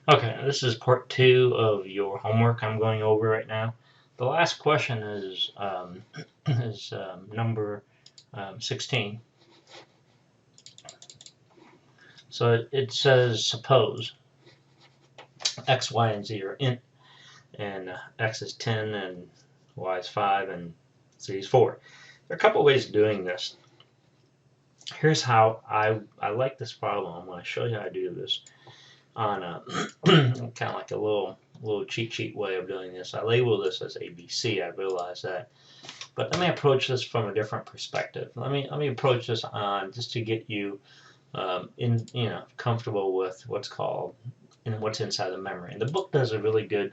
Okay, this is part 2 of your homework I'm going over right now. The last question is number 16. So it says, suppose x, y, and z are int, and x is 10, and y is 5, and z is 4. There are a couple ways of doing this. Here's how I like this problem. I'm going to show you how to do this on a kind of like a little cheat sheet way of doing this. I label this as ABC. I realize that, but let me approach this from a different perspective. Let me approach this on just to get you comfortable with what's called and what's inside the memory. And the book does a really good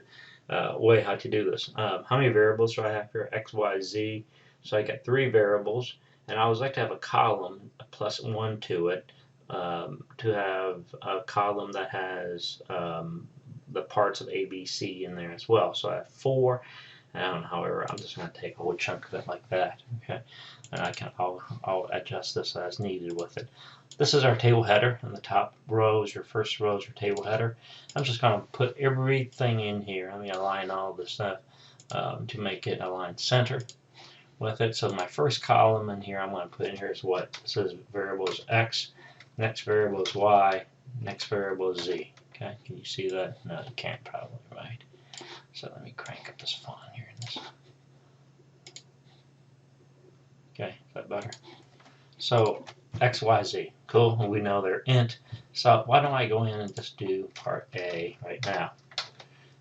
way how to do this. How many variables do I have here? X, Y, Z. So I got 3 variables, and I always like to have a column plus 1 to it. To have a column that has the parts of A, B, C in there as well. So I have 4. And however, I'm just going to take a whole chunk of it like that. Okay, and I'll adjust this as needed with it. This is our table header, and the top row is your first row is your table header. I'm just going to put everything in here. Let me align all this stuff to make it align center with it. So my first column in here I'm going to put in here is what? It says variable is X, next variable is Y, next variable is Z. Okay, can you see that? No, you can't probably, right? So let me crank up this font here in this. Okay, is that better? So X, Y, Z. Cool, and we know they're int. So why don't I go in and just do part A right now?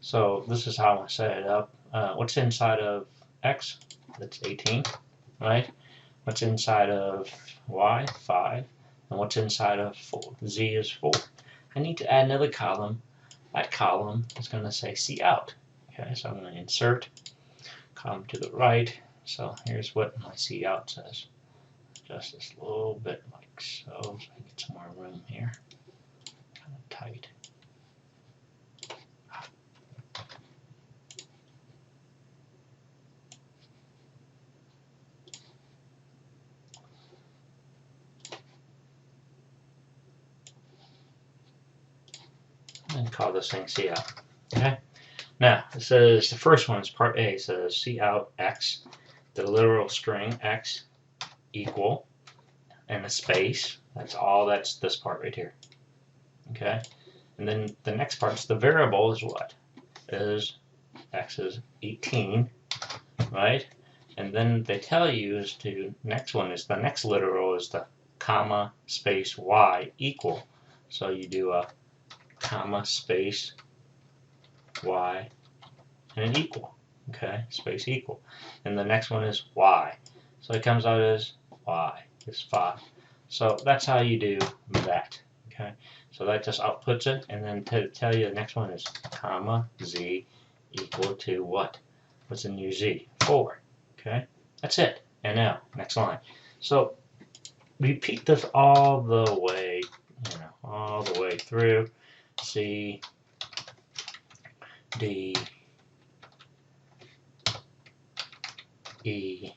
So this is how I'm going to set it up. What's inside of X? That's 18, right? What's inside of Y? 5. And what's inside of 4? Z is 4. I need to add another column. That column is going to say C out. Okay, so I'm going to insert column to the right. So here's what my C out says. Just this little bit like so. So I get some more room here. Kind of tight. And call this thing C out. Okay. Now it says the first one is part A. It says C out X, the literal string X equal, and a space. That's all. That's this part right here. Okay. And then the next part is the variable is what? Is X is 18, right? And then they tell you is to next one is the next literal is the comma space Y equal. So you do a comma space Y and an equal. Okay, space equal. And the next one is Y. So it comes out as Y is 5. So that's how you do that. Okay, so that just outputs it, and then to tell you the next one is comma Z equal to what? What's in your Z? 4. Okay, that's it. And now, next line. So repeat this all the way, all the way through. C, D, E,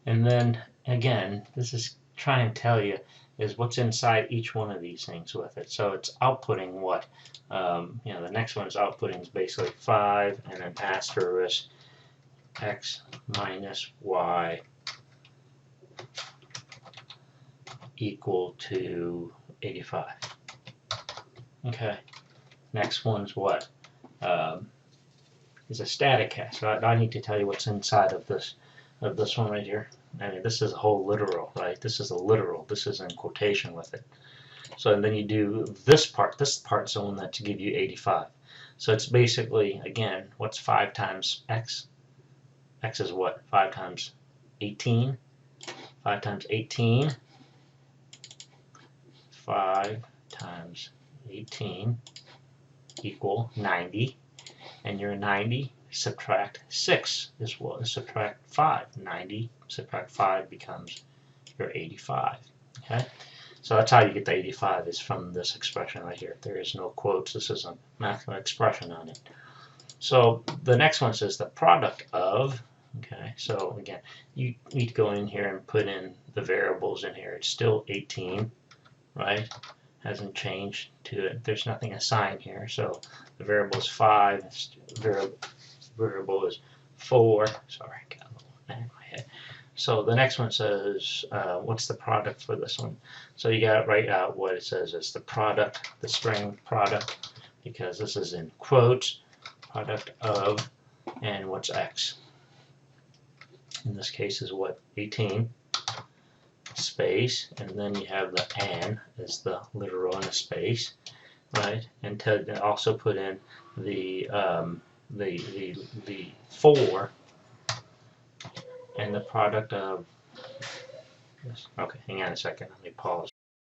and then again, this is trying to tell you is what's inside each one of these things with it. So it's outputting what? The next one is outputting is basically 5 and an asterisk X minus Y equal to 85. Okay. Next one's what? Is a static hash. So I need to tell you what's inside of this one right here. I mean, this is a whole literal, right? This is a literal. This is in quotation with it. So and then you do this part. This part's the one that to give you 85. So it's basically, again, what's 5 times x? X is what? 5 times 18. 5 times 18. 5 times 18 equal 90. And your 90 subtract 6 is what? Subtract 5. 90 subtract 5 becomes your 85. Okay? So that's how you get the 85 is from this expression right here. There is no quotes. This is a mathematical expression on it. So the next one says the product of. Okay, so again, you need to go in here and put in the variables in here. It's still 18, right? hasn't changed to it. There's nothing assigned here, so the variable is 5. Variable is 4. Sorry, I got a little in my head. So the next one says, what's the product for this one? So you got to write out what it says. It's the product, the string product, because this is in quotes, product of, and what's x. In this case is what, 18, space, and then you have the and is the literal in a space, right? And to also put in the 4 and the product of, okay, hang on a second, let me pause.